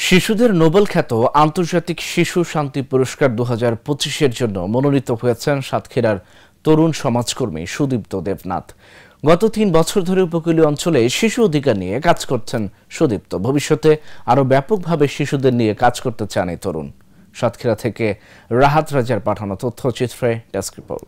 শিশুদের নোবেল খ্যাত আন্তর্জাতিক শিশু শান্তি পুরস্কার 2025-এর জন্য মনোনীত হয়েছেন সাতক্ষীরার তরুণ সমাজকর্মী সুদীপ্ত দেবনাথ। গত 3 বছর ধরে উপকূলীয় অঞ্চলে শিশু অধিকার নিয়ে কাজ করছেন সুদীপ্ত। ভবিষ্যতে আরো ব্যাপকভাবে শিশুদের নিয়ে কাজ করতে চান এই তরুণ। সাতক্ষীরা থেকে রাহাত রাজার পাঠানো তথ্যচিত্রে ডেস্ক রিপোর্ট।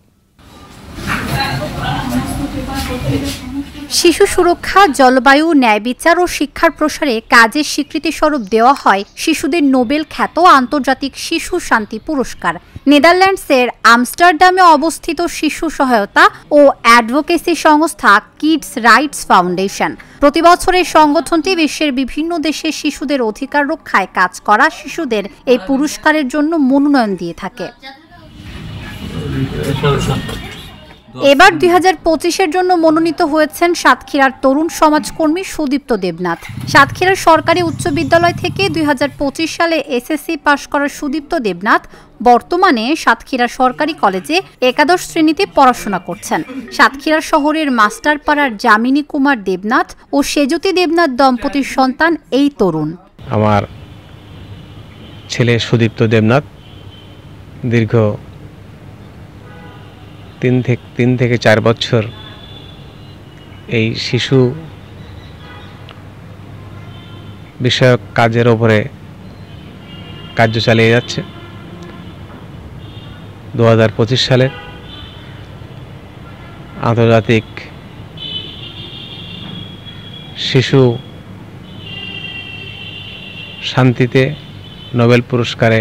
শিশু সুরক্ষা, জলবায়ু, ন্যায় বিচার ও শিক্ষার প্রসারে কাজের স্বীকৃতি স্বরূপ দেওয়া হয় শিশুদের নোবেল খ্যাত আন্তর্জাতিক শিশু শান্তি পুরস্কার। নেদারল্যান্ডসের আমস্টারডামে অবস্থিত শিশু সহায়তা ও অ্যাডভোকেসি সংস্থা কিডস রাইটস ফাউন্ডেশন প্রতি বছর এই সংগঠনটি বিশ্বের বিভিন্ন দেশে শিশুদের অধিকার রক্ষায় কাজ করা শিশুদের এই পুরস্কারের জন্য মনোনয়ন দিয়ে থাকে। এবার 2025-এর জন্য মনোনীত হয়েছেন সাতক্ষীরার তরুণ সমাজকর্মী সুদীপ্ত দেবনাথ। সাতক্ষীরার সরকারি উচ্চ বিদ্যালয় থেকে 2025 সালে এসএসসি পাশ করা সুদীপ্ত দেবনাথ বর্তমানে সাতক্ষীরা সরকারি কলেজে একাদশ শ্রেণীতে পড়াশোনা করছেন। সাতক্ষীরা শহরের মাস্টারপাড়ার যামিনী কুমার দেবনাথ ও সেজতি দেবনাথ দম্পতির সন্তান এই তরুণ। আমার ছেলে সুদীপ্ত দেবনাথ দীর্ঘ 3 থেকে 4 বছর এই শিশু বিষয়ক কাজের উপরে কার্য চালিয়ে যাচ্ছে। 2025 সালে আন্তর্জাতিক শিশু শান্তিতে নোবেল পুরস্কারে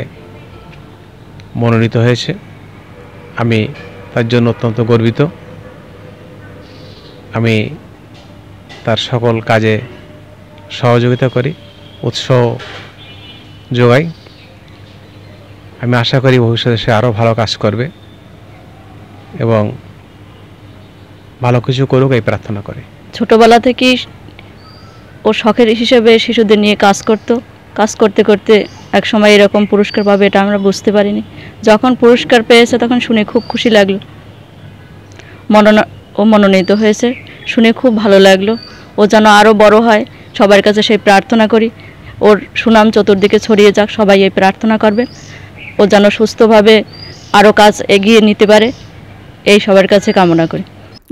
মনোনীত হয়েছে। আমি তার জন্য অত্যন্ত গর্বিত। আমি তার সকল কাজে সহযোগিতা করি, উৎসাহ যোগাই। আমি আশা করি ভবিষ্যতে সে আরও ভালো কাজ করবে এবং ভালো কিছু করুক এই প্রার্থনা করে। ছোটবেলা থেকেই ও শখের হিসেবে শিশুদের নিয়ে কাজ করতে করতে এক সময় এরকম পুরস্কার পাবে এটা আমরা বুঝতে পারিনি। যখন পুরস্কার পেয়েছে তখন শুনে খুব খুশি লাগলো। ও মনোনীত হয়েছে শুনে খুব ভালো লাগলো। ও যেন আরও বড় হয়, সবার কাছে সেই প্রার্থনা করি। ওর সুনাম চতুর্দিকে ছড়িয়ে যাক, সবাই এই প্রার্থনা করবে। ও যেন সুস্থভাবে আরও কাজ এগিয়ে নিতে পারে, এই সবার কাছে কামনা করি।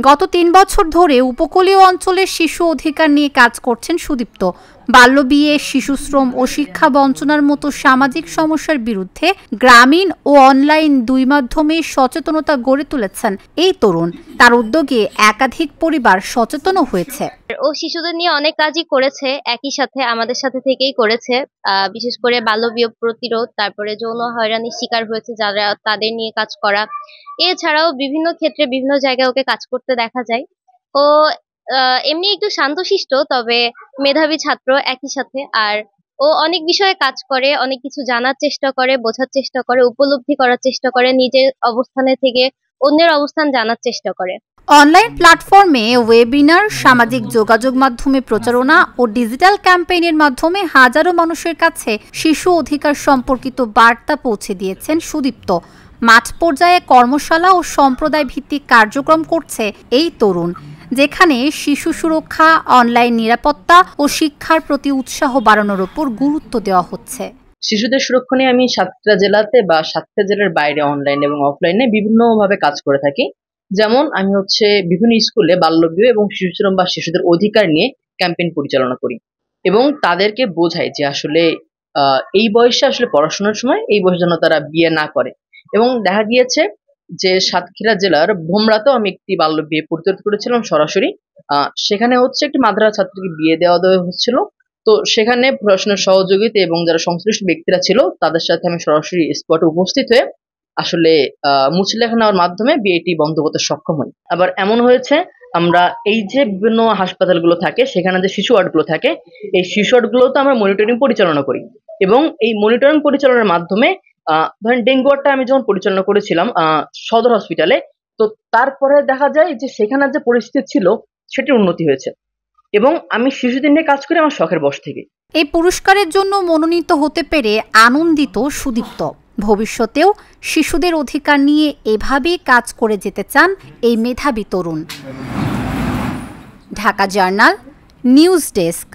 গত 3 বছর ধরে উপকূলীয় অঞ্চলের শিশু অধিকার নিয়ে কাজ করছেন সুদীপ্ত। বাল্যবিয়ে, শিশুশ্রম ও শিক্ষা বঞ্চনার মতো সামাজিক সমস্যার বিরুদ্ধে গ্রামীণ ও অনলাইন দুই মাধ্যমে সচেতনতা গড়ে তুলেছেন এই তরুণ। তার উদ্যোগে একাধিক পরিবার সচেতনও হয়েছে। ও শিশুদের নিয়ে অনেক কাজই করেছে, একই সাথে আমাদের সাথে থেকেই করেছে। বিশেষ করে বাল্যবিয়ে প্রতিরোধ, তারপরে যৌন হয়রানির শিকার হয়েছে যারা, তাদের নিয়ে কাজ করা। এছাড়াও বিভিন্ন ক্ষেত্রে বিভিন্ন জায়গায় ওকে কাজ করতে দেখা যায়। ও এমনি একটু শান্তশিষ্ট, তবে মেধাবী ছাত্র একই সাথে। আর ও অনেক বিষয়ে কাজ করে, অনেক কিছু জানার চেষ্টা করে, বোঝার চেষ্টা করে, উপলব্ধি করার চেষ্টা করে, নিজের অবস্থানে থেকে অন্যের অবস্থান জানার চেষ্টা করে। অনলাইন প্ল্যাটফর্মে ওয়েবিনার, সামাজিক যোগাযোগ মাধ্যমে প্রচারণা ও ডিজিটাল ক্যাম্পেইনের মাধ্যমে হাজারো মানুষের কাছে শিশু অধিকার সম্পর্কিত বার্তা পৌঁছে দিয়েছেন সুদীপ্ত। মাঠ পর্যায়ে কর্মশালা ও সম্প্রদায় ভিত্তিক কার্যক্রম করছে এই তরুণ, যেখানে শিশু সুরক্ষা, অনলাইন নিরাপত্তা ও শিক্ষার প্রতি উৎসাহ বাড়ানোর উপর গুরুত্ব দেওয়া হচ্ছে। শিশুদের সুরক্ষা নিয়ে আমি সাতক্ষীরা জেলাতে বা সাতক্ষীরা জেলার বাইরে অনলাইন এবং অফলাইনে বিভিন্নভাবে কাজ করে থাকি। যেমন আমি বিভিন্ন স্কুলে বাল্যবিয়ে এবং শিশুশ্রম বা শিশুদের অধিকার নিয়ে ক্যাম্পেইন পরিচালনা করি এবং তাদেরকে বোঝাই যে আসলে এই বয়সে আসলে পড়াশোনার সময় এই বয়সে যেন তারা বিয়ে না করে। এবং দেখা গিয়েছে যে সাতক্ষীরা জেলার ভোমরাতেও আমি একটি বাল্য বিয়ে প্রতিরোধ করেছিলাম সরাসরি। সেখানে একটি মাদ্রাসা ছাত্রীকে বিয়ে দেওয়া হচ্ছিল। তো সেখানে পড়াশোনার সহযোগিতা এবং যারা সংশ্লিষ্ট ব্যক্তিরা ছিল তাদের সাথে আমি সরাসরি স্পটে উপস্থিত হয়ে আসলে মুচলেখা নেওয়ার মাধ্যমে বিয়েটি বন্ধ করতে সক্ষম হই। আবার এমন হয়েছে, আমরা এই যে বিভিন্ন হাসপাতালগুলো থাকে সেখানে যে শিশু ওয়ার্ডগুলো থাকে, এই শিশু ওয়ার্ডগুলোতে আমরা মনিটরিং পরিচালনা করি এবং এই মনিটরিং পরিচালনার মাধ্যমে ধরেন ডেঙ্গু ওয়ার্ডটা আমি যখন পরিচালনা করেছিলাম সদর হসপিটালে, তো তারপরে দেখা যায় যে সেখানে যে পরিস্থিতি ছিল সেটির উন্নতি হয়েছে এবং আমি শিশুদের নিয়ে কাজ করি আমার শখের বশ থেকে। এই পুরস্কারের জন্য মনোনীত হতে পেরে আনন্দিত সুদীপ্ত। ভবিষ্যতেও শিশুদের অধিকার নিয়ে এভাবেই কাজ করে যেতে চান এই মেধাবী তরুণ। Dhaka journal news desk.